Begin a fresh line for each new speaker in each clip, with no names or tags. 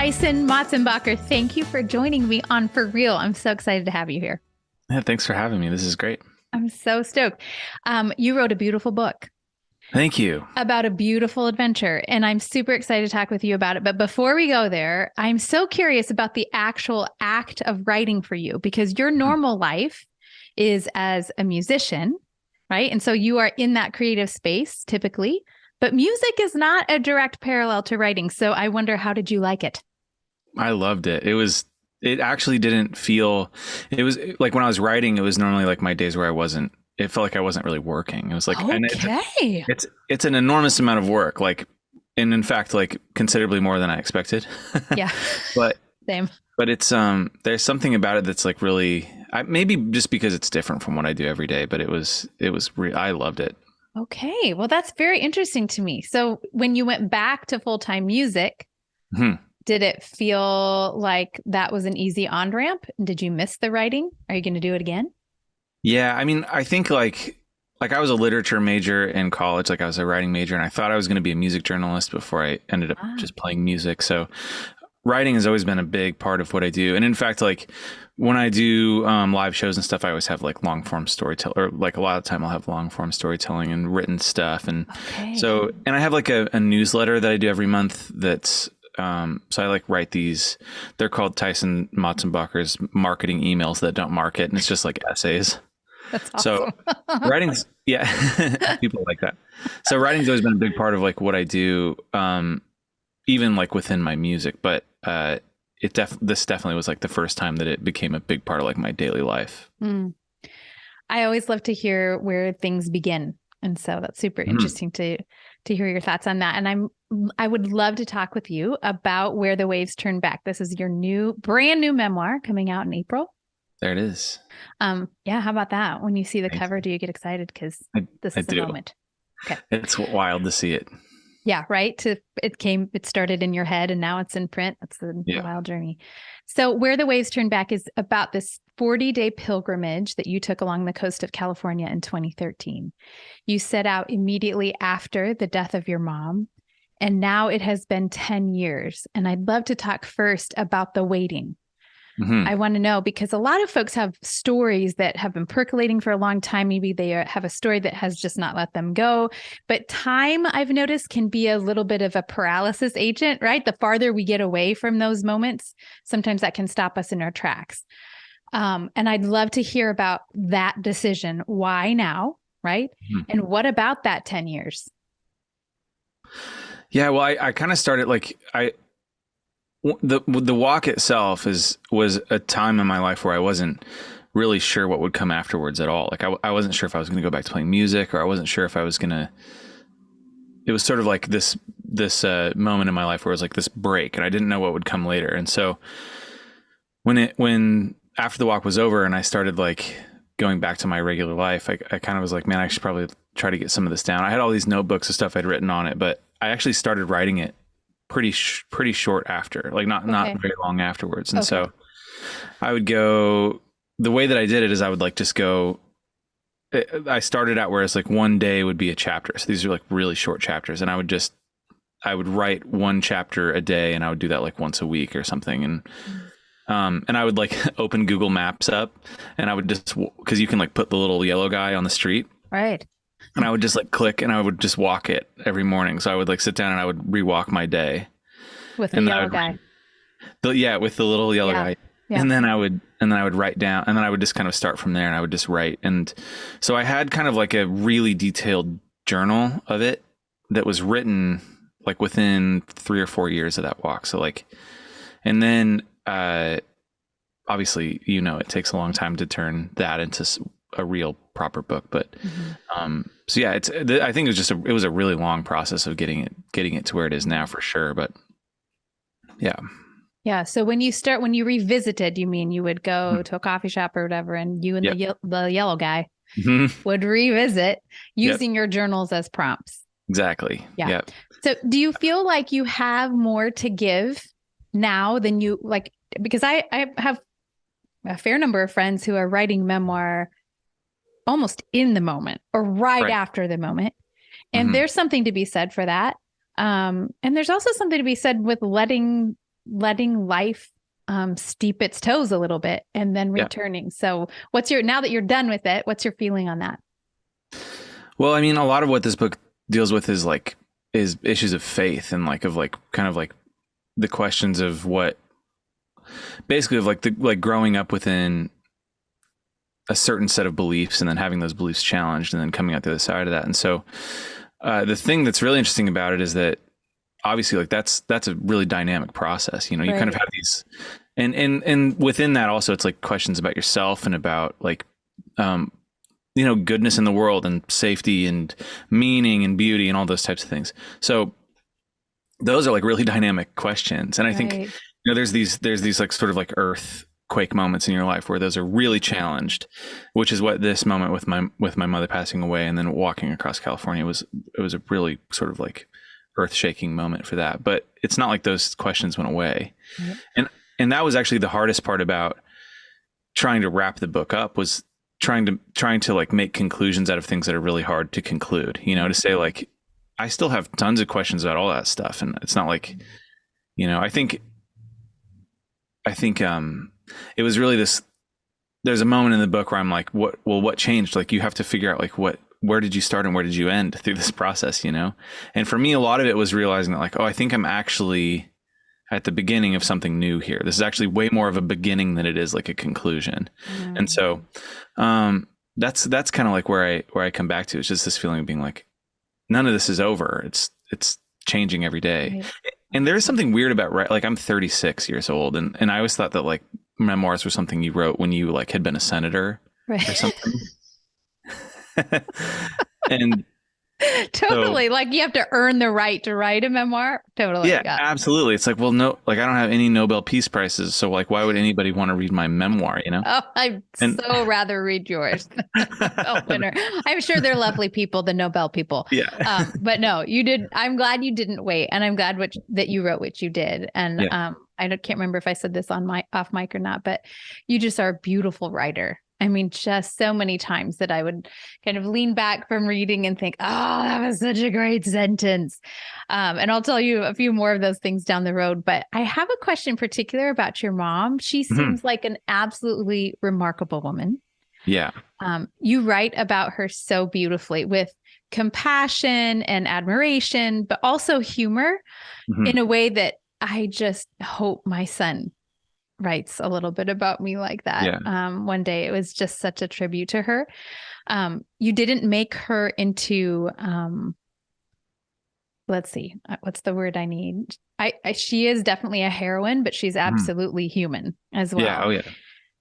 Tyson Motsenbocker, thank you for joining me on For Real. I'm so excited to have you here.
Yeah, thanks for having me. This is great.
I'm so stoked. You wrote a beautiful book
Thank you.
about a beautiful adventure, and I'm super excited to talk with you about it. But before we go there, I'm so curious about the actual act of writing for you, because your normal life is as a musician, right? And so you are in that creative space typically, but music is not a direct parallel to writing. So I wonder, how did you like it?
I loved it. It actually didn't feel, it was like when I was writing, it was normally like my days where it felt like I wasn't really working. It was like, and
Okay.
it's an enormous amount of work, like, and in fact, like considerably more than I expected.
Yeah.
But,
Same.
but it's, there's something about it that's like really, maybe just because it's different from what I do every day, but I loved it.
Okay. Well, that's very interesting to me. So when you went back to full-time music,
Hmm.
did it feel like that was an easy on-ramp? Did you miss the writing? Are you going to do it again?
Yeah. I mean, I think like I was a literature major in college, like I was a writing major, and I thought I was going to be a music journalist before I ended up
Ah,
just playing music. So writing has always been a big part of what I do. And in fact, like when I do live shows and stuff, I always have like long form storytelling, or like a lot of time I'll have long form storytelling and written stuff. And
okay.
so, and I have like a newsletter that I do every month that's, so I like write these, they're called Tyson Motsenbocker's marketing emails that don't market. And it's just like essays.
That's
So
awesome.
writing's, yeah, people like that. So writing's always been a big part of like what I do, even like within my music, but this definitely was like the first time that it became a big part of like my daily life.
Mm. I always love to hear where things begin. And so that's super
Mhm.
interesting to hear your thoughts on that. And I would love to talk with you about Where the Waves Turn Back. This is your brand new memoir coming out in April.
There it is.
Yeah, how about that? When you see the
Thank
cover,
you.
do you get excited? Because
I,
this
I
is the
do.
moment. Okay.
It's wild to see it.
Yeah, right. It started in your head and now it's in print. That's a
Yeah.
wild journey. So Where the Waves Turn Back is about this 40-day pilgrimage that you took along the coast of California in 2013. You set out immediately after the death of your mom, and now it has been 10 years. And I'd love to talk first about the waiting.
Hmm.
I want to know, because a lot of folks have stories that have been percolating for a long time. Maybe they have a story that has just not let them go. But time, I've noticed, can be a little bit of a paralysis agent, right? The farther we get away from those moments, sometimes that can stop us in our tracks. And I'd love to hear about that decision. Why now, right? And what about that 10 years?
Yeah. Well, I kind of started like the walk itself was a time in my life where I wasn't really sure what would come afterwards at all. Like I wasn't sure if I was going to go back to playing music, or I wasn't sure if I was going to, it was sort of like this moment in my life where it was like this break, and I didn't know what would come later. And so when after the walk was over and I started like going back to my regular life, I kind of was like, man, I should probably try to get some of this down. I had all these notebooks of stuff I'd written on it, but I actually started writing it pretty short after, like not
Okay.
very long afterwards. And
Okay.
so I would go, the way that I did it is I would like just go, I started out where it's like one day would be a chapter. So these are like really short chapters, and I would write one chapter a day, and I would do that like once a week or something. And I would like open Google Maps up, and I would just, cause you can like put the little yellow guy on the street,
Right.
and I would just like click, and I would just walk it every morning. So I would like sit down and I would rewalk my day.
With the
And then I
yellow
would
guy.
yeah, with the little yellow
Yeah.
guy.
Yeah.
And then I would write down, and then I would just kind of start from there, and I would just write. And so I had kind of like a really detailed journal of it that was written like within 3 or 4 years of that walk. So like, and then, obviously, it takes a long time to turn that into a real proper book, but, so yeah, I think it was a really long process of getting it to where it is now for sure. But yeah.
Yeah. So when you revisited, you mean you would go to a coffee shop or whatever, and you and
Yep.
the yellow guy
Mhm.
would revisit
Yep.
using your journals as prompts.
Exactly.
Yeah.
Yep.
So do you feel like you have more to give now than you like? Because I have a fair number of friends who are writing memoir almost in the moment or right after the moment. And
Mhm.
there's something to be said for that. And there's also something to be said with letting letting life steep its toes a little bit and then returning. So now that you're done with it, what's your feeling on that?
Well, I mean, a lot of what this book deals with is issues of faith and kind of the questions of basically of growing up within a certain set of beliefs and then having those beliefs challenged and then coming out the other side of that. And so the thing that's really interesting about it is that obviously that's a really dynamic process. You know, you kind of have these and within that also it's like questions about yourself and about goodness in the world and safety and meaning and beauty and all those types of things. So those are like really dynamic questions. And I think, there's these like sort of like earthquake moments in your life where those are really challenged, which is what this moment with my mother passing away and then walking across California it was a really sort of like earth shaking moment for that. But it's not like those questions went away. Mm-hmm. And that was actually the hardest part about trying to wrap the book up, was trying to like make conclusions out of things that are really hard to conclude, to say like, I still have tons of questions about all that stuff. And it's not like, I think it was really there's a moment in the book where I'm like, what changed? Like, you have to figure out like where did you start and where did you end through this process, And for me, a lot of it was realizing that like, I think I'm actually at the beginning of something new here. This is actually way more of a beginning than it is like a conclusion. Mm. And so that's kind of like where I come back to. It's just this feeling of being like, none of this is over. It's changing every day. Right. And there is something weird about, like, I'm 36 years old and I always thought that like memoirs were something you wrote when you like had been a senator or something. And
totally. So, like, you have to earn the right to write a memoir. Totally.
Yeah, absolutely. It's like, well, no, like I don't have any Nobel Peace Prizes. So like, why would anybody want to read my memoir, Oh,
I'd so rather read yours. Nobel winner. I'm sure they're lovely people, the Nobel people.
Yeah.
But no, you did. I'm glad you didn't wait. And I'm glad that you wrote what you did. And I can't remember if I said this on my off mic or not, but you just are a beautiful writer. I mean, just so many times that I would kind of lean back from reading and think, oh, that was such a great sentence. And I'll tell you a few more of those things down the road. But I have a question in particular about your mom. She seems like an absolutely remarkable woman.
Yeah.
You write about her so beautifully with compassion and admiration, but also humor in a way that I just hope my son writes a little bit about me like that. Yeah. One day. It was just such a tribute to her. You didn't make her into, let's see, what's the word I need? She is definitely a heroine, but she's absolutely human as well.
Yeah. Oh yeah.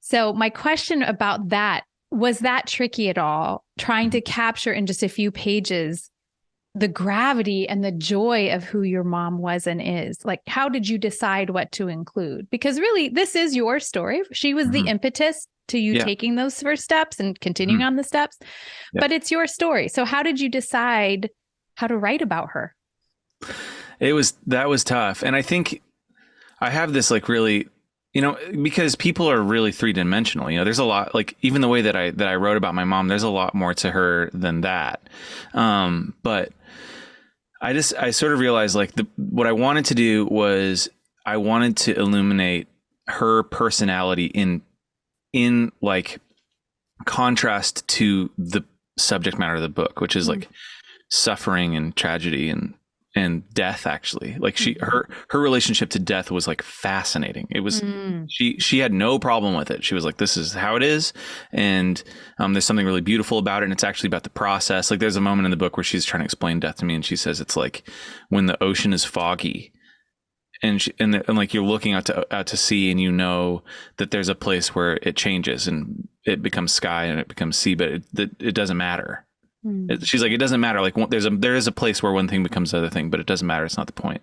So my question about that, was that tricky at all? Trying to capture in just a few pages the gravity and the joy of who your mom was and is. Like, how did you decide what to include? Because really, this is your story. She was the impetus to you taking those first steps and continuing on the steps, but it's your story. So how did you decide how to write about her?
That was tough. And I think I have this like really, because people are really three-dimensional, there's a lot, like even the way that I wrote about my mom, there's a lot more to her than that. But I sort of realized like what I wanted to do was I wanted to illuminate her personality in like contrast to the subject matter of the book, which is like suffering and tragedy and death. Actually, like her relationship to death was like fascinating. It was she had no problem with it. She was like, this is how it is, and there's something really beautiful about it, and it's actually about the process. Like there's a moment in the book where she's trying to explain death to me, and she says it's like when the ocean is foggy and like you're looking out to sea, and that there's a place where it changes and it becomes sky and it becomes sea, but it doesn't matter. She's like, it doesn't matter. Like there is a place where one thing becomes the other thing, but it doesn't matter. It's not the point.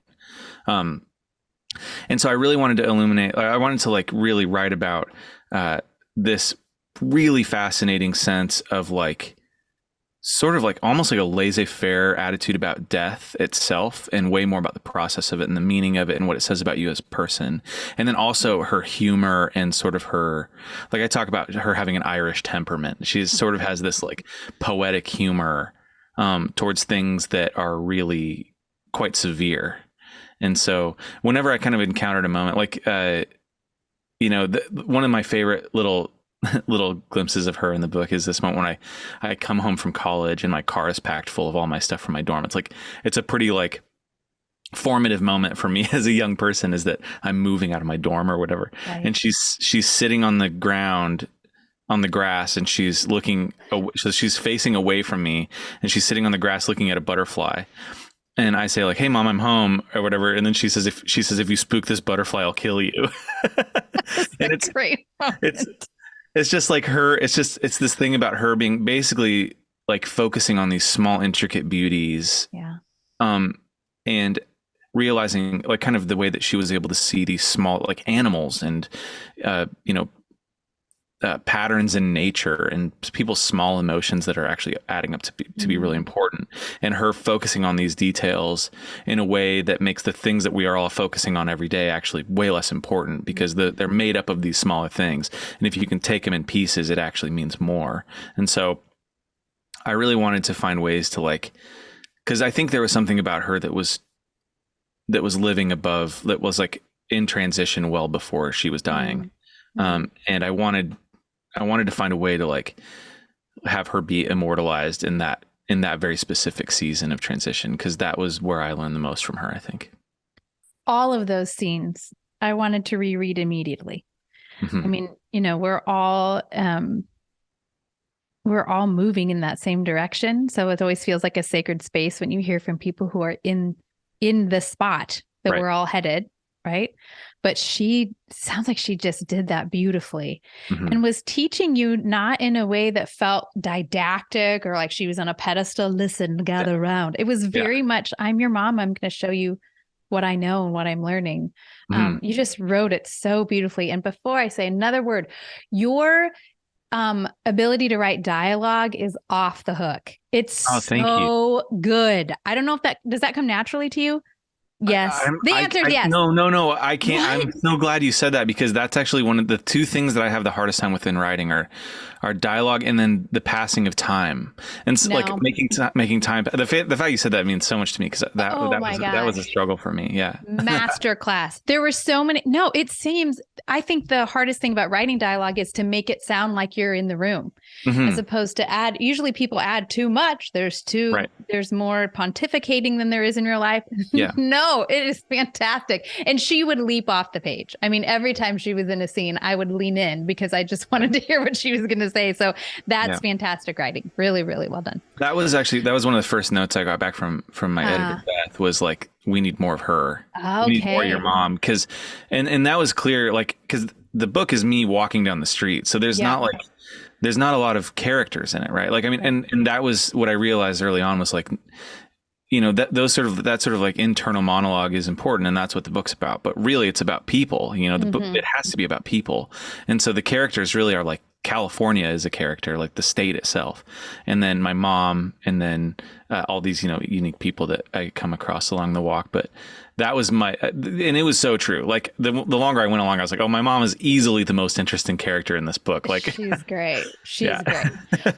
And so I really wanted to illuminate, I wanted to like really write about this really fascinating sense of like, sort of like almost like a laissez-faire attitude about death itself, and way more about the process of it and the meaning of it and what it says about you as a person. And then also her humor and sort of her, like I talk about her having an Irish temperament. She sort of has this like poetic humor towards things that are really quite severe. And so whenever I kind of encountered a moment like, one of my favorite little glimpses of her in the book is this moment when I come home from college and my car is packed full of all my stuff from my dorm. It's a pretty like formative moment for me as a young person, is that I'm moving out of my dorm or whatever. Right. And she's sitting on the ground on the grass, and she's looking, so she's facing away from me, and she's sitting on the grass looking at a butterfly. And I say like, "Hey mom, I'm home," or whatever. And then she says, if you spook this butterfly, I'll kill you. And it's great. It's just like her, it's this thing about her being basically like focusing on these small, intricate beauties.
Yeah.
And realizing like kind of the way that she was able to see these small like animals and, patterns in nature and people's small emotions that are actually adding up to be really important, and her focusing on these details in a way that makes the things that we are all focusing on every day actually way less important, because they're made up of these smaller things. And if you can take them in pieces, it actually means more. And so I really wanted to find ways to like, because I think there was something about her that was living above, that was like in transition well before she was dying. And I wanted to find a way to like have her be immortalized in that very specific season of transition, because that was where I learned the most from her, I think.
All of those scenes I wanted to reread immediately. Mm-hmm. I mean, we're all moving in that same direction. So it always feels like a sacred space when you hear from people who are in the spot that right. We're all headed. Right. But she sounds like she just did that beautifully, and was teaching you not in a way that felt didactic or like she was on a pedestal. Listen, gather around. It was very much, I'm your mom. I'm going to show you what I know and what I'm learning. You just wrote it so beautifully. And before I say another word, your ability to write dialogue is off the hook. It's so good. I don't know if does that come naturally to you? Yes. The answer is yes.
No. I can't. What? I'm so glad you said that, because that's actually one of the two things that I have the hardest time with in writing are dialogue, and then the passing of time, and like making time. The fact you said that means so much to me, because that was a struggle for me. Yeah.
Masterclass. There were so many. No, it seems, I think the hardest thing about writing dialogue is to make it sound like you're in the room, as opposed to usually people add too much. There's more pontificating than there is in real life.
Yeah.
No, it is fantastic. And she would leap off the page. I mean, every time she was in a scene, I would lean in because I just wanted to hear what she was going to say. So that's fantastic writing. Really, really well done.
That was one of the first notes I got back from my editor, Beth, was like, we need more of her.
Okay.
We need more of your mom. And that was clear, like, because the book is me walking down the street. So there's not a lot of characters in it, right? Like, I mean, and that was what I realized early on, was like, that sort of like internal monologue is important, and that's what the book's about. But really, it's about people. The book, it has to be about people, and so the characters really are like California is a character, like the state itself, and then my mom, and then all these unique people that I come across along the walk. But that was and it was so true. Like the longer I went along, I was like, oh, my mom is easily the most interesting character in this book. Like,
she's great. She's great.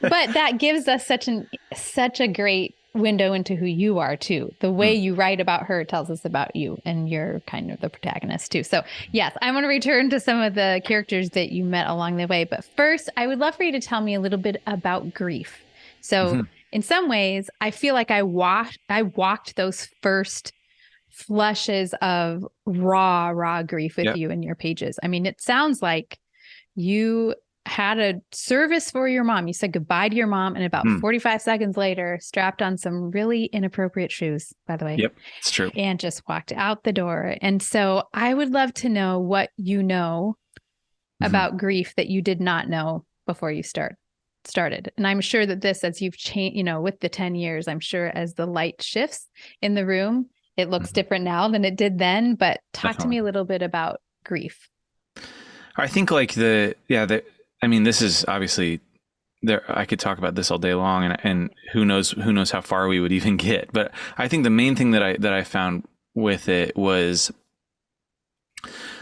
But that gives us such a great window into who you are too. The way you write about her tells us about you, and you're kind of the protagonist too. So yes, I want to return to some of the characters that you met along the way. But first, I would love for you to tell me a little bit about grief. So in some ways, I feel like I walked those first flushes of raw grief with you in your pages. I mean, it sounds like you had a service for your mom. You said goodbye to your mom, and about 45 seconds later, strapped on some really inappropriate shoes, by the way.
Yep, it's true.
And just walked out the door. And so I would love to know what you know about grief that you did not know before you started. And I'm sure that this, as you've changed, with the 10 years, I'm sure as the light shifts in the room, it looks different now than it did then. But talk to me a little bit about grief.
I think like this is obviously there. I could talk about this all day long, and who knows how far we would even get. But I think the main thing that I found with it was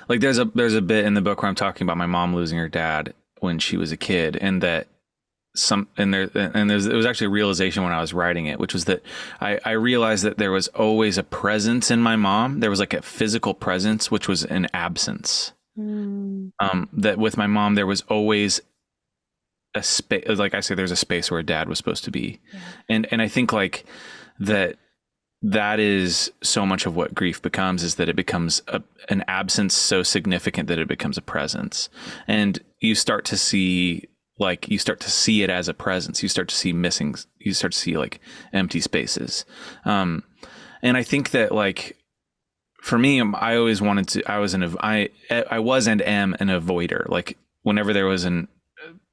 like, there's a bit in the book where I'm talking about my mom losing her dad when she was a kid, and that it was actually a realization when I was writing it, which was that I realized that there was always a presence in my mom. There was like a physical presence, which was an absence. That with my mom, there was always a space, like I say, there's a space where a dad was supposed to be. Yeah. And I think like that is so much of what grief becomes, is that it becomes an absence so significant that it becomes a presence. And you start to see it as a presence. You start to see like empty spaces. And I think that like, for me, I always wanted to, I was and am an avoider. Like whenever there was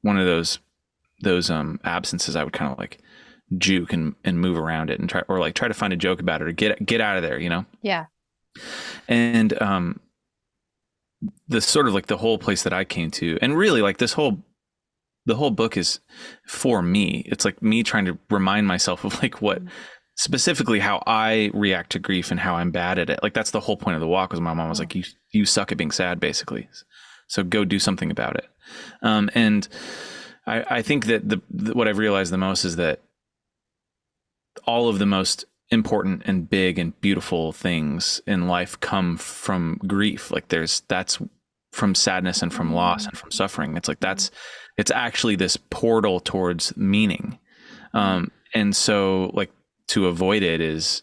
one of those absences, I would kind of like juke and move around it and try to find a joke about it or get out of there, you know?
Yeah.
And the sort of like the whole place that I came to, and really like the whole book is for me. It's like me trying to remind myself of like what specifically how I react to grief and how I'm bad at it. Like that's the whole point of the walk, was my mom was like, you suck at being sad, basically. So go do something about it. And I think that what I've realized the most is that all of the most important and big and beautiful things in life come from grief. Like that's from sadness and from loss and from suffering. It's like it's actually this portal towards meaning. And so like to avoid it is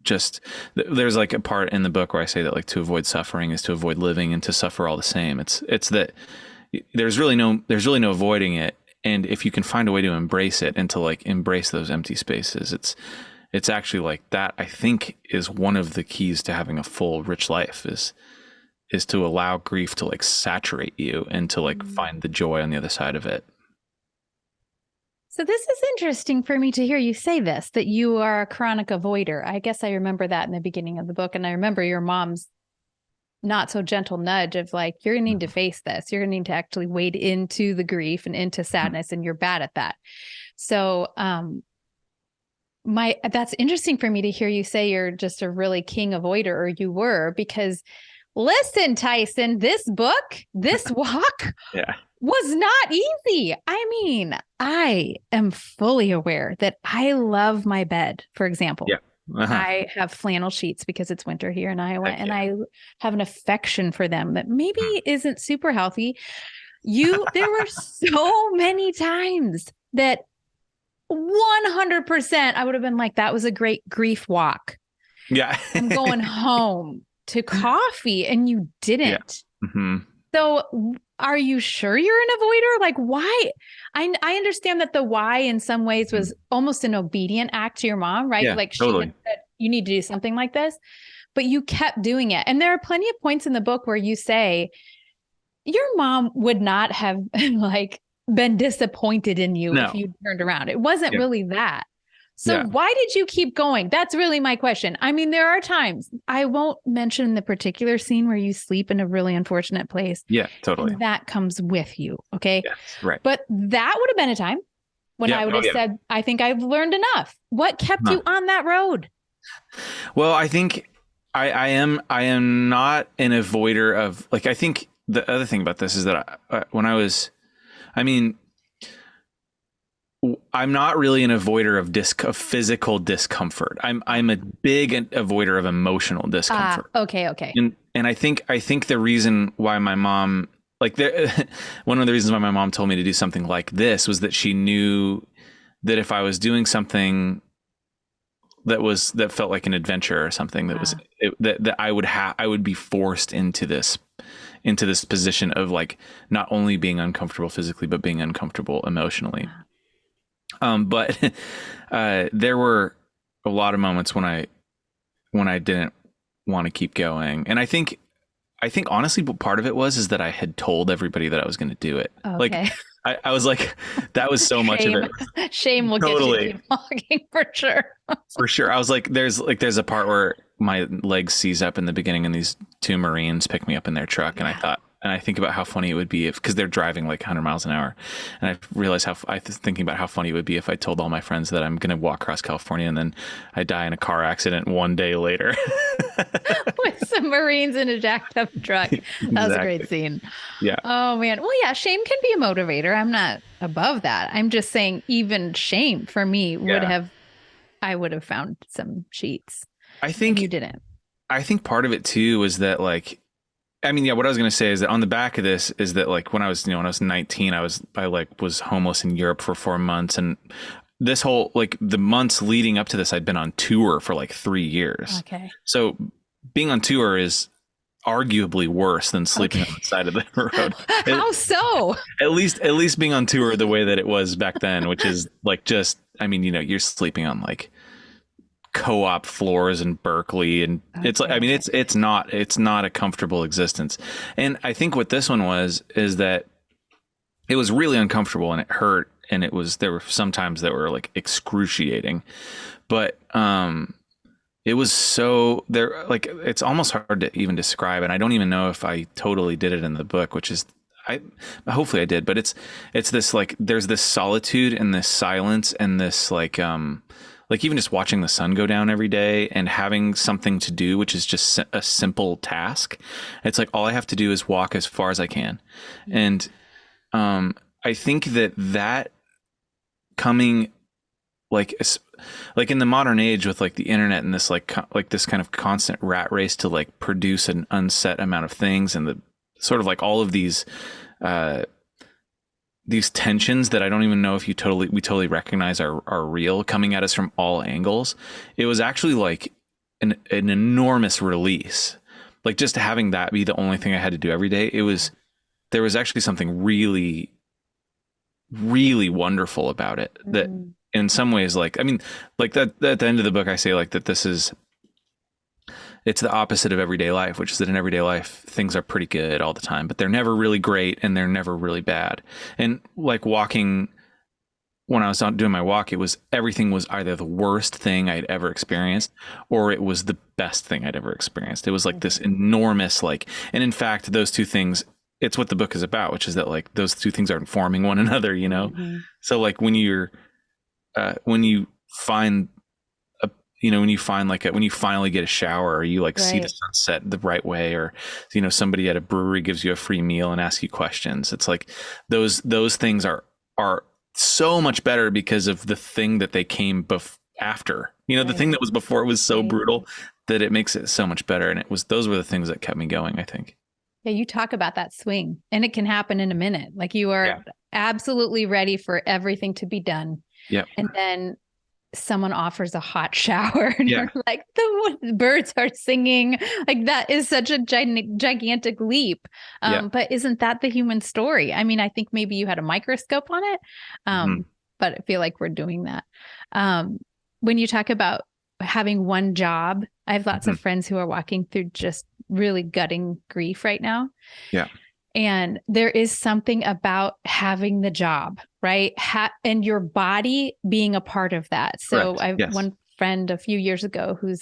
just, there's like a part in the book where I say that like to avoid suffering is to avoid living, and to suffer all the same. It's that there's really no avoiding it. And if you can find a way to embrace it and to like embrace those empty spaces, it's actually like that, I think, is one of the keys to having a full, rich life is to allow grief to like saturate you and to like find the joy on the other side of it.
So this is interesting for me to hear you say this, that you are a chronic avoider. I guess I remember that in the beginning of the book. And I remember your mom's not so gentle nudge of like, you're going to need to face this. You're going to need to actually wade into the grief and into sadness, and you're bad at that. So that's interesting for me to hear you say you're just a really king avoider, or you were, because listen, Tyson, this book, this walk was not easy. I mean, I am fully aware that I love my bed, for example. Yeah. I have flannel sheets because it's winter here in Iowa, and I have an affection for them that maybe isn't super healthy. There were so many times that 100% I would have been like, that was a great grief walk. Yeah. I'm going home to coffee, and you didn't. Yeah. Mm-hmm. So are you sure you're an avoider? Like, why? I understand that the why in some ways was almost an obedient act to your mom, right? Yeah, like totally. She said, you need to do something like this, but you kept doing it. And there are plenty of points in the book where you say your mom would not have like been disappointed in you if you turned around. It wasn't really that. So why did you keep going? That's really my question. I mean, there are times, I won't mention the particular scene where you sleep in a really unfortunate place. Yeah, totally. That comes with you. Okay. Yes, right. But that would have been a time when I would have said, I think I've learned enough. What kept you on that road?
Well, I think I am not an avoider of, like, I think the other thing about this is that I'm not really an avoider of physical discomfort. I'm a big avoider of emotional discomfort.
Okay.
And I think the reason why my mom, like, one of the reasons why my mom told me to do something like this was that she knew that if I was doing something that felt like an adventure or something that I would be forced into this position of like not only being uncomfortable physically, but being uncomfortable emotionally. But there were a lot of moments when I didn't want to keep going. And I think honestly, part of it is that I had told everybody that I was going to do it. Okay. Like I was like, that was so much of it.
Shame will get you keep walking for sure.
For sure. I was like, there's a part where my legs seize up in the beginning and these two Marines pick me up in their truck. And I thought, and I think about how funny it would be if, because they're driving like 100 miles an hour, and I realize thinking about how funny it would be if I told all my friends that I'm going to walk across California and then I die in a car accident one day later.
With some Marines in a jacked up truck. That was a great scene.
Yeah.
Oh man. Well, yeah, shame can be a motivator. I'm not above that. I'm just saying even shame for me I would have found some sheets.
I think
you didn't.
I think part of it too was that like, I mean, yeah, what I was going to say is that on the back of this is that like when I was 19, I was homeless in Europe for 4 months, and this whole, like the months leading up to this, I'd been on tour for like 3 years.
Okay.
So being on tour is arguably worse than sleeping on the side of the road.
How so?
At least being on tour the way that it was back then, which is like just, I mean, you're sleeping on like co-op floors in Berkeley, and it's like, I mean, it's not a comfortable existence. And I think what this one is that it was really uncomfortable and it hurt, and there were some times that were like excruciating, but it was so there, like, it's almost hard to even describe. And I don't even know if I totally did it in the book, which is, hopefully I did, but it's this, like, there's this solitude and this silence and this like even just watching the sun go down every day and having something to do, which is just a simple task. It's like, all I have to do is walk as far as I can. And I think that coming like in the modern age with like the internet and this like this kind of constant rat race to like produce an unset amount of things, and the sort of like all of these tensions that I don't even know if we totally recognize are real, coming at us from all angles. It was actually like an enormous release. Like, just having that be the only thing I had to do every day. There was actually something really, really wonderful about it, that in some ways, like, I mean, like that at the end of the book, I say like that it's the opposite of everyday life, which is that in everyday life, things are pretty good all the time, but they're never really great and they're never really bad. And like walking, when I was out doing my walk, everything was either the worst thing I'd ever experienced or it was the best thing I'd ever experienced. It was like this enormous, like, and in fact, those two things, it's what the book is about, which is that like those two things are informing one another, So like when you find when you finally get a shower, or you like see the sunset the right way, or somebody at a brewery gives you a free meal and asks you questions, it's like those things are so much better because of the thing that they came after. The thing that was before was so brutal that it makes it so much better. And those were the things that kept me going, I think.
Yeah, you talk about that swing, and it can happen in a minute. Like, you are absolutely ready for everything to be done. Yeah. And then someone offers a hot shower and you're like, the birds are singing. Like, that is such a gigantic leap. But isn't that the human story? I mean, I think maybe you had a microscope on it, but I feel like we're doing that. When you talk about having one job, I have lots of friends who are walking through just really gutting grief right now. Yeah. And there is something about having the job, right? And your body being a part of that. So I have one friend a few years ago who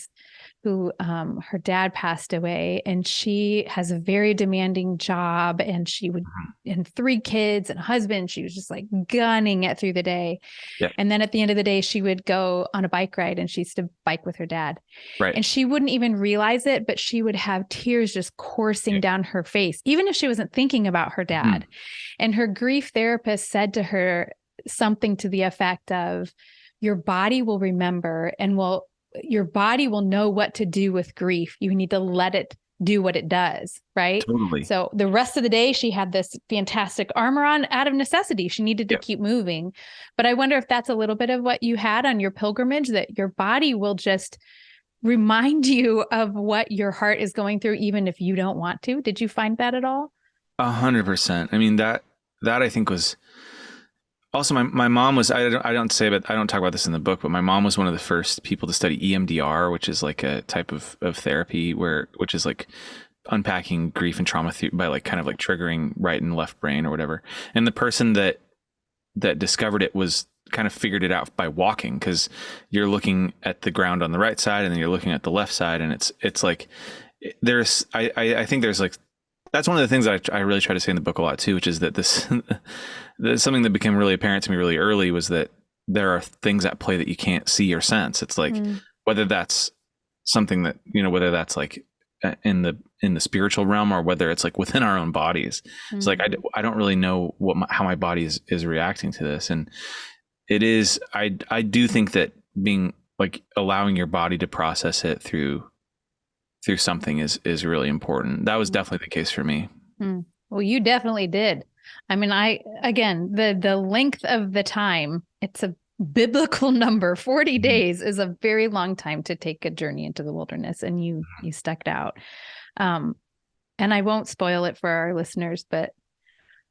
her dad passed away, and she has a very demanding job, and she would, and 3 kids and a husband, she was just like gunning it through the day. Yeah. And then at the end of the day, she would go on a bike ride, and she used to bike with her dad. Right. And she wouldn't even realize it, but she would have tears just coursing down her face, even if she wasn't thinking about her dad. And her grief therapist said to her something to the effect of, your body will remember, and your body will know what to do with grief. You need to let it do what it does. Right. Totally. So the rest of the day, she had this fantastic armor on out of necessity. She needed to keep moving. But I wonder if that's a little bit of what you had on your pilgrimage, that your body will just remind you of what your heart is going through, even if you don't want to. Did you find that at all? 100%.
I mean, that I think was also, my mom was, I don't talk about this in the book, but my mom was one of the first people to study EMDR, which is like a type of therapy which is like unpacking grief and trauma by like kind of like triggering right and left brain or whatever. And the person that discovered it was kind of figured it out by walking, because you're looking at the ground on the right side and then you're looking at the left side. And it's like, I think there's like That's one of the things that I really try to say in the book a lot too, which is that this, something that became really apparent to me really early was that there are things at play that you can't see or sense. It's like,
Mm.
whether that's something that, whether that's like in the spiritual realm, or whether it's like within our own bodies. It's like, I don't really know how my body is reacting to this. And it is, I do think that being like allowing your body to process it through something is really important. That was definitely the case for me.
Well, you definitely did. I mean, again, the length of the time, it's a biblical number. 40 days is a very long time to take a journey into the wilderness, and you stuck it out. And I won't spoil it for our listeners, but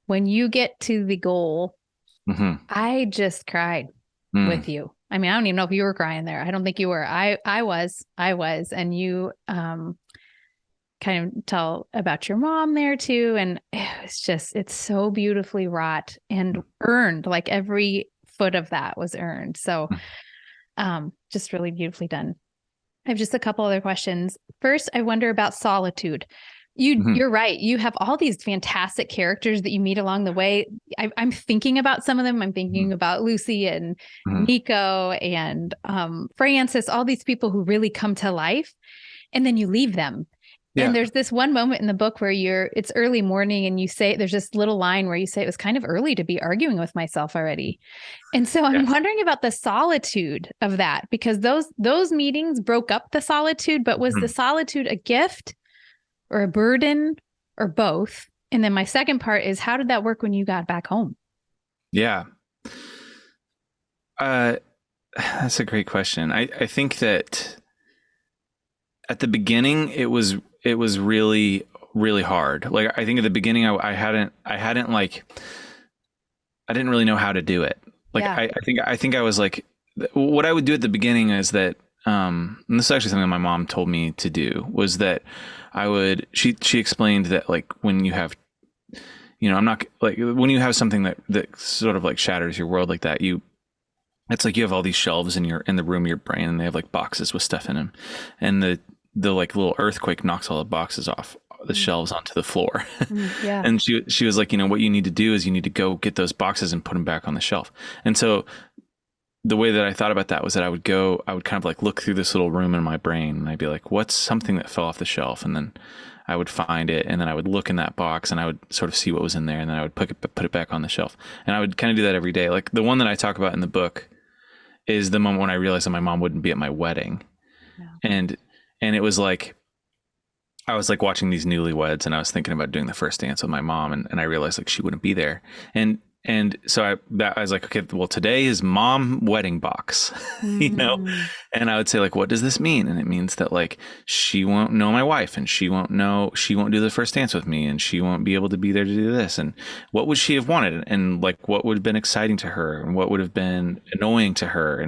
when you get to the goal, I just cried with you. I mean, I don't even know if you were crying there. I don't think you were. I was, and you kind of tell about your mom there too. And it's so beautifully wrought and earned. Like every foot of that was earned. So just really beautifully done. I have just a couple other questions. First, I wonder about solitude. You're right. You have all these fantastic characters that you meet along the way. I'm thinking about some of them. I'm thinking about Lucy and Nico and Francis, all these people who really come to life, and then you leave them. Yeah. And there's this one moment in the book where it's early morning, and you say, there's this little line where you say, it was kind of early to be arguing with myself already. And so I'm wondering about the solitude of that, because those meetings broke up the solitude, but was the solitude a gift or a burden or both? And then my second part is, how did that work when you got back home? Yeah.
That's a great question. I think that at the beginning, it was really, really hard. Like, I think at the beginning, I didn't really know how to do it. Like, I think I was like, what I would do at the beginning is that, and this is actually something my mom told me to do, was that she explained that, like, when you have, I'm not like, when you have something that sort of like shatters your world like that, it's like you have all these shelves in the room of your brain, and they have like boxes with stuff in them, and the like little earthquake knocks all the boxes off the shelves onto the floor. Yeah. And she was like, what you need to do is you need to go get those boxes and put them back on the shelf. And so the way that I thought about that was that I would kind of like look through this little room in my brain, and I'd be like, what's something that fell off the shelf? And then I would find it, and then I would look in that box, and I would sort of see what was in there, and then I would put it back on the shelf. And I would kind of do that every day. Like, the one that I talk about in the book is the moment when I realized that my mom wouldn't be at my wedding. Yeah. And it was like, I was like watching these newlyweds, and I was thinking about doing the first dance with my mom, and I realized like she wouldn't be there. And so I was like, okay, well, today is mom wedding box, And I would say, like, what does this mean? And it means that, like, she won't know my wife, and she won't do the first dance with me, and she won't be able to be there to do this. And what would she have wanted? And like, what would have been exciting to her, and what would have been annoying to her,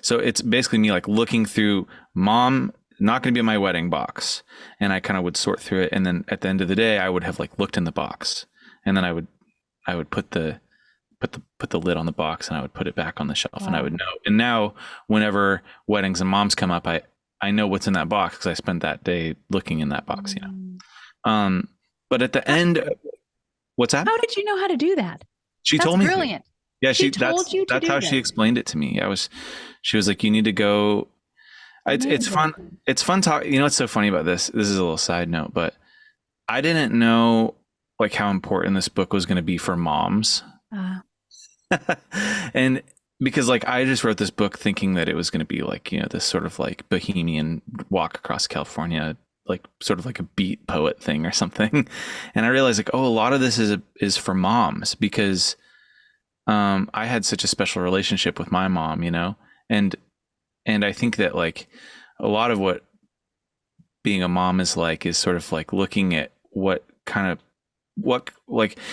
so it's basically me like looking through mom not going to be in my wedding box. And I kind of would sort through it. And then at the end of the day, I would have like looked in the box, and then I would put the lid on the box, and I would put it back on the shelf. Wow. And I would know. And now whenever weddings and moms come up, I know what's in that box, because I spent that day looking in that box, But at the end, what's that?
How did you know how to do that?
She told me.
Brilliant.
Yeah. She told you that's how she explained it to me. She was like, you need to go. It's fun. It's fun talk. What's so funny about this? This is a little side note, but I didn't know like how important this book was going to be for moms. And because like I just wrote this book thinking that it was going to be like, this sort of like bohemian walk across California, like sort of like a beat poet thing or something. And I realized like, oh, a lot of this is for moms, because I had such a special relationship with my mom, and I think that like a lot of what being a mom is sort of like looking at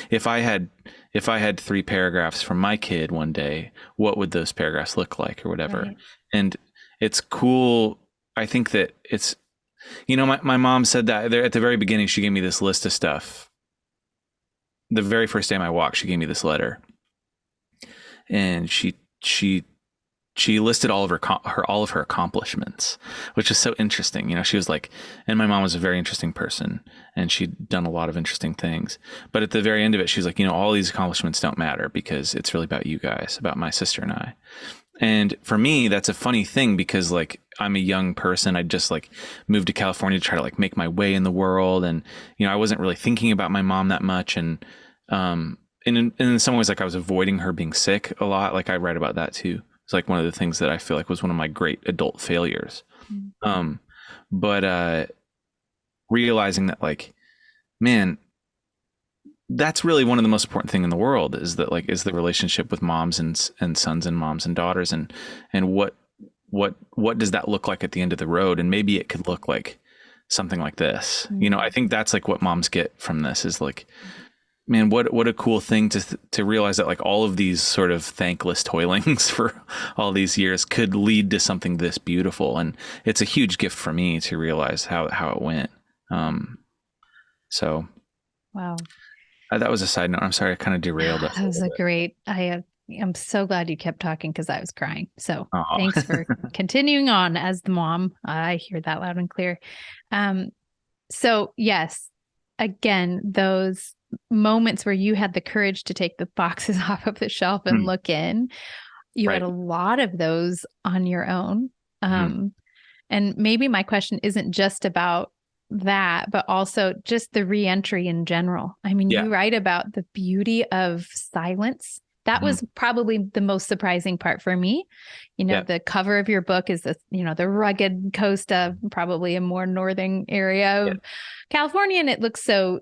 if I had 3 paragraphs from my kid one day, what would those paragraphs look like or whatever. Right. And it's cool. I think that it's, my mom said that there at the very beginning, she gave me this list of stuff. The very first day I walked, she gave me this letter, and she she listed all of her accomplishments, which is so interesting. You know, she was like, and my mom was a very interesting person, and she'd done a lot of interesting things. But at the very end of it, she was like, you know, all these accomplishments don't matter because it's really about you guys, about my sister and I. And for me, that's a funny thing because like I'm a young person. I just like moved to California to try to like make my way in the world, and you know, I wasn't really thinking about my mom that much, and in some ways, like I was avoiding her being sick a lot. Like I write about that too. It's like one of the things that I feel like was one of my great adult failures. But realizing that like, man, that's really one of the most important thing in the world is that like, is the relationship with moms and sons and moms and daughters. And what does that look like at the end of the road? And maybe it could look like something like this. You know, I think that's like what moms get from this is like, man, what a cool thing to realize that like all of these sort of thankless toilings for all these years could lead to something this beautiful. And it's a huge gift for me to realize how it went. So
Wow.
That was a side note. I'm sorry, I kind of derailed it.
That was a great, I'm so glad you kept talking because I was crying. So thanks for continuing on as the mom. I hear that loud and clear. So yes, again, those moments where you had the courage to take the boxes off of the shelf and look in, you had a lot of those on your own. And maybe my question isn't just about that, but also just the reentry in general. I mean, you write about the beauty of silence. That was probably the most surprising part for me. You know, the cover of your book is the rugged coast of probably a more northern area of California. And it looks so,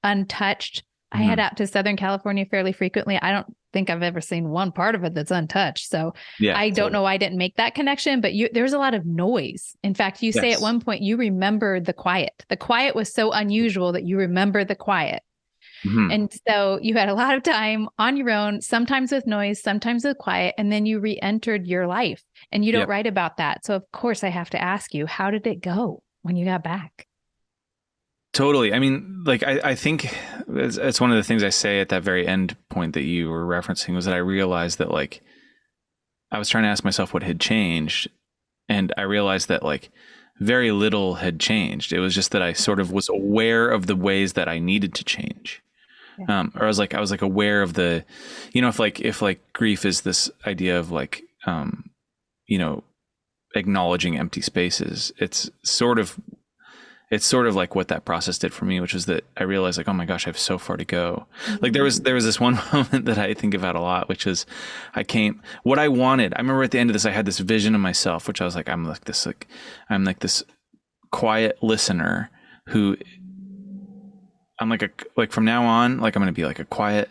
untouched. I head out to Southern California fairly frequently. I don't think I've ever seen one part of it that's untouched. So I don't know why I didn't make that connection, but there's a lot of noise. In fact, you say at one point you remember the quiet. The quiet was so unusual that you remember the quiet. And so you had a lot of time on your own, sometimes with noise, sometimes with quiet, and then you re-entered your life and you don't write about that. So of course I have to ask you, how did it go when you got back?
Totally. I mean, like, I think it's one of the things I say at that very end point that you were referencing was that I realized that like, I was trying to ask myself what had changed. And I realized that like very little had changed. It was just that I sort of was aware of the ways that I needed to change. Or I was like aware of the, if grief is this idea of like, acknowledging empty spaces, it's sort of like what that process did for me, which is that I realized like, oh my gosh, I have so far to go. Like there was this one moment that I think about a lot, which is what I wanted. I remember at the end of this, I had this vision of myself, which I was like, I'm like this quiet listener who I'm like from now on, like I'm going to be like a quiet,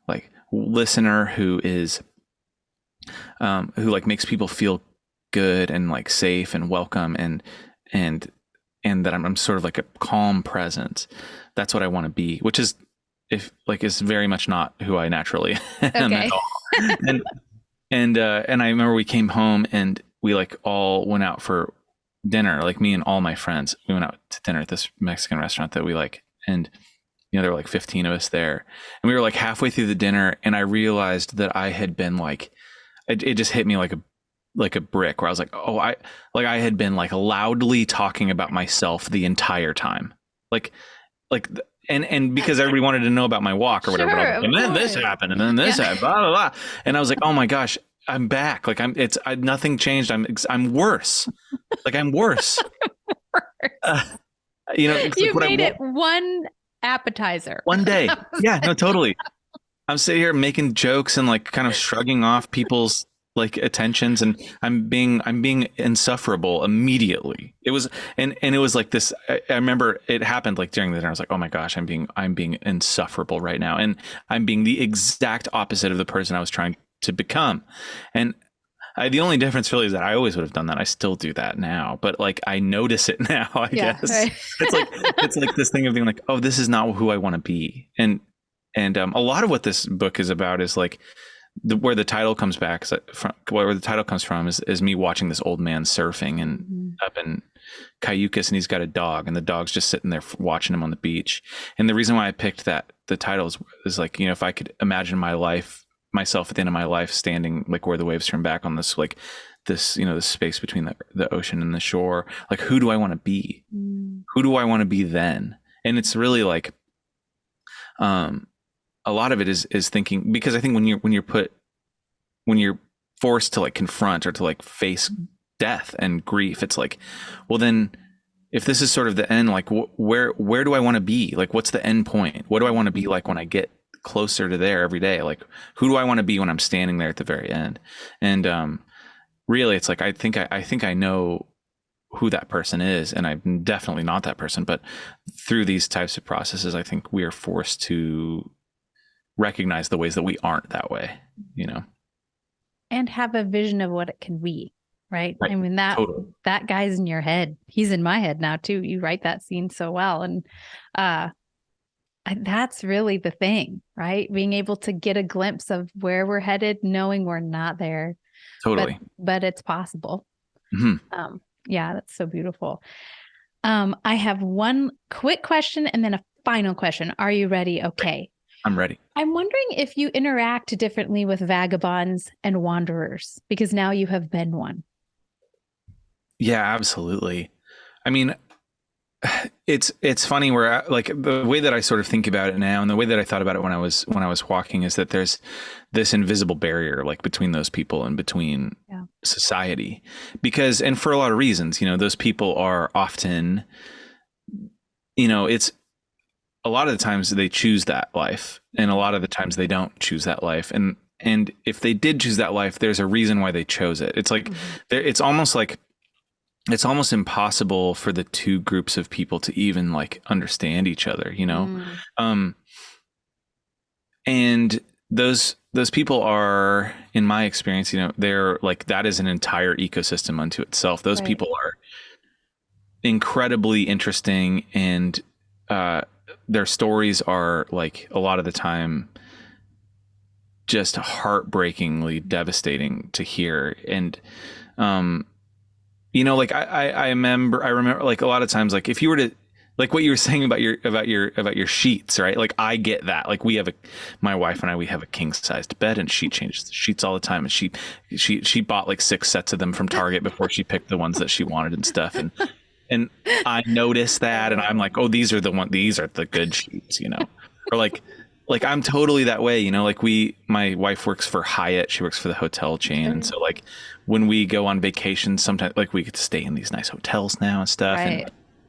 like listener who is, who like makes people feel good and like safe and welcome and that I'm sort of like a calm presence. That's what I want to be, which is is very much not who I naturally am at all. And I remember we came home and we like all went out for dinner, like me and all my friends, we went out to dinner at this Mexican restaurant that we like. And, there were like 15 of us there and we were like halfway through the dinner. And I realized that I had been like, it just hit me like a brick where I was like, oh, I had been like loudly talking about myself the entire time. And because everybody wanted to know about my walk or whatever.
Sure,
and then this happened and then this happened, blah, blah, blah. And I was like, oh my gosh, I'm back. Like nothing changed. I'm worse. Like I'm worse. You
made it one appetizer.
One day. Yeah, no, totally. I'm sitting here making jokes and like kind of shrugging off people's like attentions, and I'm being insufferable immediately. It was and it was like this. I remember it happened like during the dinner. I was like, oh my gosh, I'm being insufferable right now, and I'm being the exact opposite of the person I was trying to become. And the only difference really is that I always would have done that. I still do that now, but like I notice it now. I guess right. it's like this thing of being like, oh, this is not who I want to be. And a lot of what this book is about is like where the title comes from is me watching this old man surfing and up in Cayucas, and he's got a dog, and the dog's just sitting there watching him on the beach. And the reason why I picked the title is like, if I could imagine my life myself at the end of my life standing like where the waves turn back on this, like this, you know, the space between the ocean and the shore, like who do I want to be? Who do I want to be then? And it's really like, a lot of it is thinking, because I think when you're forced to like confront or to like face death and grief, it's like, well, then if this is sort of the end, like where do I want to be? Like, what's the end point? What do I want to be like when I get closer to there every day? Like, who do I want to be when I'm standing there at the very end? And really, it's like, I think I know who that person is, and I'm definitely not that person. But through these types of processes, I think we are forced to recognize the ways that we aren't that way, you know,
and have a vision of what it can be. Right. I mean,
totally.
that guy's in your head. He's in my head now too. You write that scene so well. And that's really the thing, right? Being able to get a glimpse of where we're headed, knowing we're not there.
Totally.
But it's possible.
Mm-hmm.
Yeah, that's so beautiful. I have one quick question and then a final question. Are you ready? Okay.
I'm ready.
I'm wondering if you interact differently with vagabonds and wanderers, because now you have been one.
Yeah, absolutely. I mean, it's funny where like the way that I sort of think about it now and the way that I thought about it when I was walking is that there's this invisible barrier like between those people and between society, because, and for a lot of reasons, you know, those people are often, you know, it's a lot of the times they choose that life and a lot of the times they don't choose that life. And if they did choose that life, there's a reason why they chose it. It's like, it's almost impossible for the two groups of people to even like understand each other, you know? And those people are, in my experience, you know, they're like, that is an entire ecosystem unto itself. Those people are incredibly interesting, and their stories are like a lot of the time just heartbreakingly devastating to hear. And, you know, like I remember like a lot of times, like if you were to, like what you were saying about your sheets, right? Like I get that. Like my wife and I, we have a king sized bed, and she changes the sheets all the time. And she bought like 6 sets of them from Target before she picked the ones that she wanted and stuff. And I noticed that, and I'm like, oh, these are the good sheets, you know, or like I'm totally that way, you know, like my wife works for Hyatt. She works for the hotel chain. And so like when we go on vacation, sometimes like we get to stay in these nice hotels now and stuff.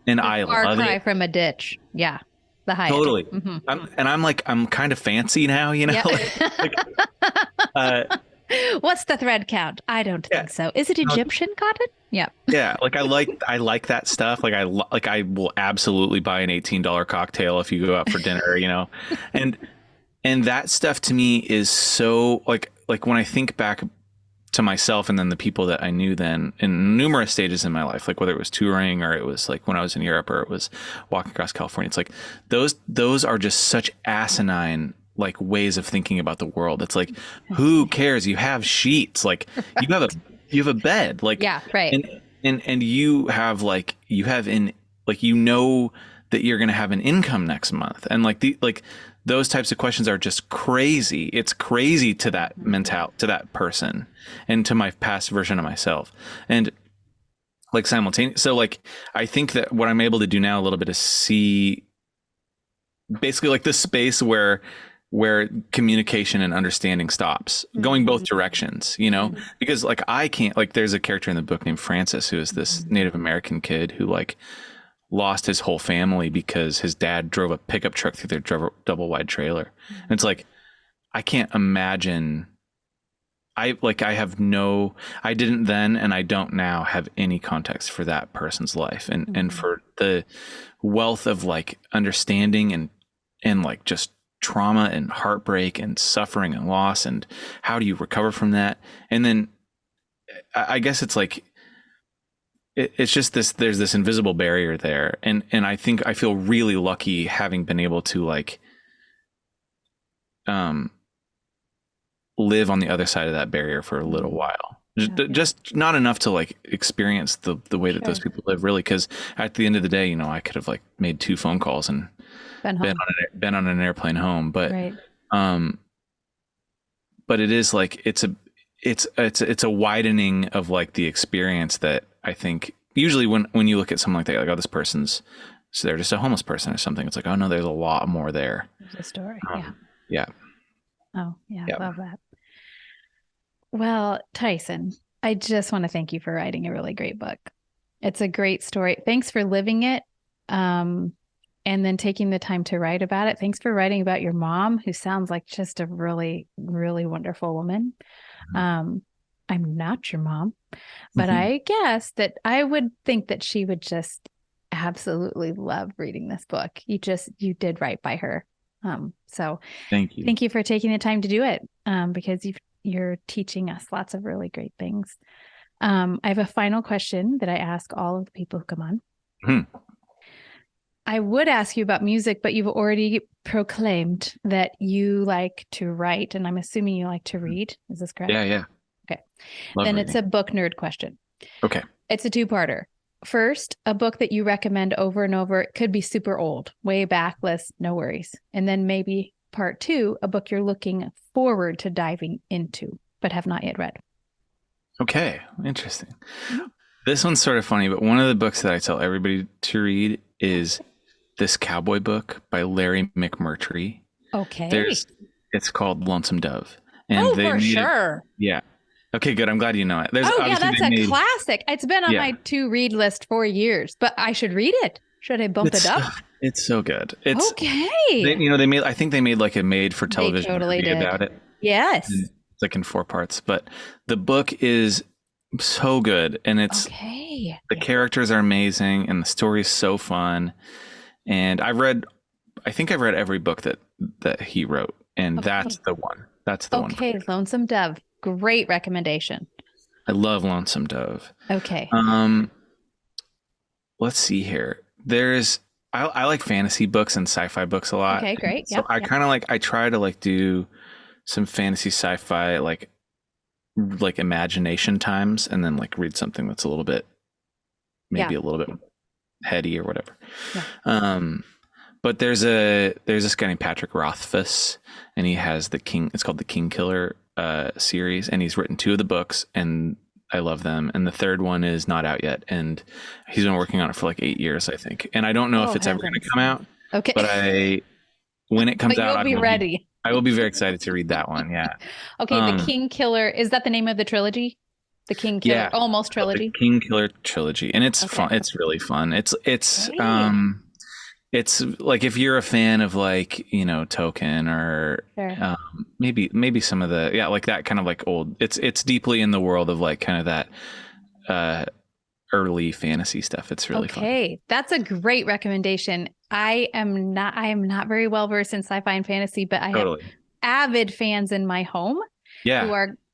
And I love it.
From a ditch. Yeah. The Hyatt.
Totally. I'm kind of fancy now, you know,
what's the thread count? I don't think so. Is it Egyptian cotton? Yeah.
Yeah. Like I like that stuff. Like I will absolutely buy an $18 cocktail if you go out for dinner, you know, and that stuff to me is so like when I think back to myself and then the people that I knew then in numerous stages in my life, like whether it was touring or it was like when I was in Europe or it was walking across California, it's like those are just such asinine like ways of thinking about the world. It's like, who cares? You have sheets, like you have a bed, like,
yeah, right.
And you have you know that you're going to have an income next month. And those types of questions are just crazy. It's crazy to that to that person and to my past version of myself. And like simultaneously. So like, I think that what I'm able to do now a little bit is see basically like the space where communication and understanding stops, going both directions, you know, because like I can't, like there's a character in the book named Francis, who is this Native American kid who like lost his whole family because his dad drove a pickup truck through their double wide trailer. And it's like, I can't imagine. I didn't then, and I don't now have any context for that person's life and for the wealth of like understanding and like just trauma and heartbreak and suffering and loss, and how do you recover from that? And then I guess it's like it's just there's this invisible barrier there, and I think I feel really lucky having been able to like live on the other side of that barrier for a little while. Just not enough to like experience the way that those people live, really, because at the end of the day, you know, I could have like made 2 phone calls and been on an airplane home, but but it is like it's a widening of like the experience that I think usually when you look at someone like that, like, oh, this person's, so they're just a homeless person or something. It's like, oh no, there's a lot more there.
There's a story.
Yeah.
Oh yeah. I love that. Well, Tyson, I just want to thank you for writing a really great book. It's a great story. Thanks for living it. And then taking the time to write about it. Thanks for writing about your mom, who sounds like just a really, really wonderful woman. I'm not your mom, but I guess that I would think that she would just absolutely love reading this book. You did right by her. So
thank you.
Thank you for taking the time to do it. Because you're teaching us lots of really great things. I have a final question that I ask all of the people who come on. I would ask you about music, but you've already proclaimed that you like to write, and I'm assuming you like to read. Is this correct?
Yeah.
Okay.
Love
then
reading.
It's a book nerd question.
Okay.
It's a two-parter. First, a book that you recommend over and over. It could be super old, way backlist, no worries. And then maybe part two, a book you're looking forward to diving into, but have not yet read.
Okay. Interesting. This one's sort of funny, but one of the books that I tell everybody to read is this cowboy book by Larry McMurtry.
Okay.
It's called Lonesome Dove. And
for sure.
Yeah. Okay, good. I'm glad you know it.
That's a classic. It's been on my to read list for years, but I should read it. Should I bump it up?
It's so good. It's
okay.
I think they made like a made for television movie about it.
Yes.
And it's like in 4 parts, but the book is so good, and it's the characters are amazing, and the story is so fun. And I think I've read every book that he wrote, and that's the one. That's the one. Okay,
Lonesome Dove. Great recommendation.
I love Lonesome Dove.
Okay.
Let's see here. I like fantasy books and sci-fi books a lot.
Okay, great.
So I kind of I try to do some fantasy sci-fi like imagination times, and then read something that's a little bit a little bit heady or whatever. But there's this guy named Patrick Rothfuss, and he has it's called the King Killer series, and he's written 2 of the books, and I love them. And the third one is not out yet, and he's been working on it for 8 years, I think. And I don't know if it's ever going to come out. Okay. But when it comes out,
you'll be ready.
I will be very excited to read that one. Yeah.
Okay. The King Killer, is that the name of the trilogy? The King Killer almost trilogy.
The King Killer trilogy, and it's fun. It's really fun. It's if you're a fan of Tolkien or maybe some of the that kind of old. It's deeply in the world of kind of that early fantasy stuff. It's really fun. Okay,
that's a great recommendation. I am not very well versed in sci-fi and fantasy, but I have avid fans in my home.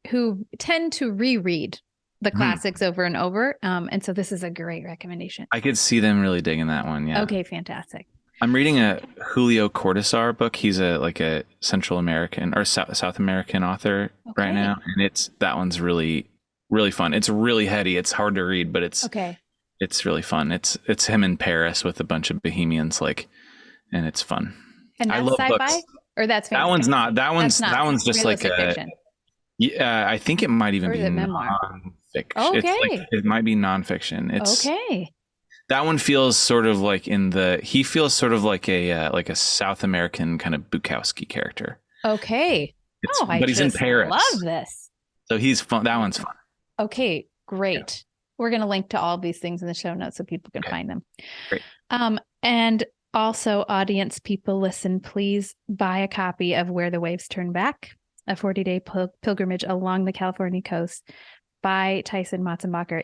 Who tend to reread the classics over and over. And so this is a great recommendation.
I could see them really digging that one. Yeah.
Okay, fantastic.
I'm reading a Julio Cortázar book. He's a Central American or South American author right now. And that one's really, really fun. It's really heady. It's hard to read, but it's really fun. It's him in Paris with a bunch of bohemians, and it's fun.
And that's sci-fi books. Or that's fantasy?
That one's not. That one's just
fiction.
Yeah, I think it might even be
nonfiction.
Okay. It might be nonfiction. It's
okay.
That one feels sort of he feels sort of like a South American kind of Bukowski character.
Okay.
But he's in Paris.
Love this.
So he's fun. That one's fun.
Okay, great. Yeah. We're going to link to all of these things in the show notes so people can find them.
Great.
And also, audience people, listen, please buy a copy of Where the Waves Turn Back, a 40-day pilgrimage along the California coast by Tyson Motsenbocker.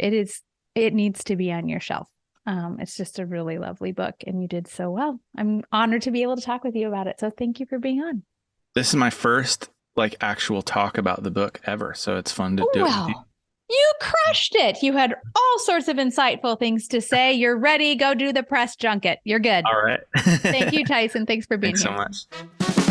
It needs to be on your shelf. It's just a really lovely book, and you did so well. I'm honored to be able to talk with you about it. So thank you for being on. This is my first actual talk about the book ever. So it's fun to do it with you. You crushed it. You had all sorts of insightful things to say. You're ready. Go do the press junket. You're good. All right. Thank you, Tyson. Thanks for being here. Thanks so much.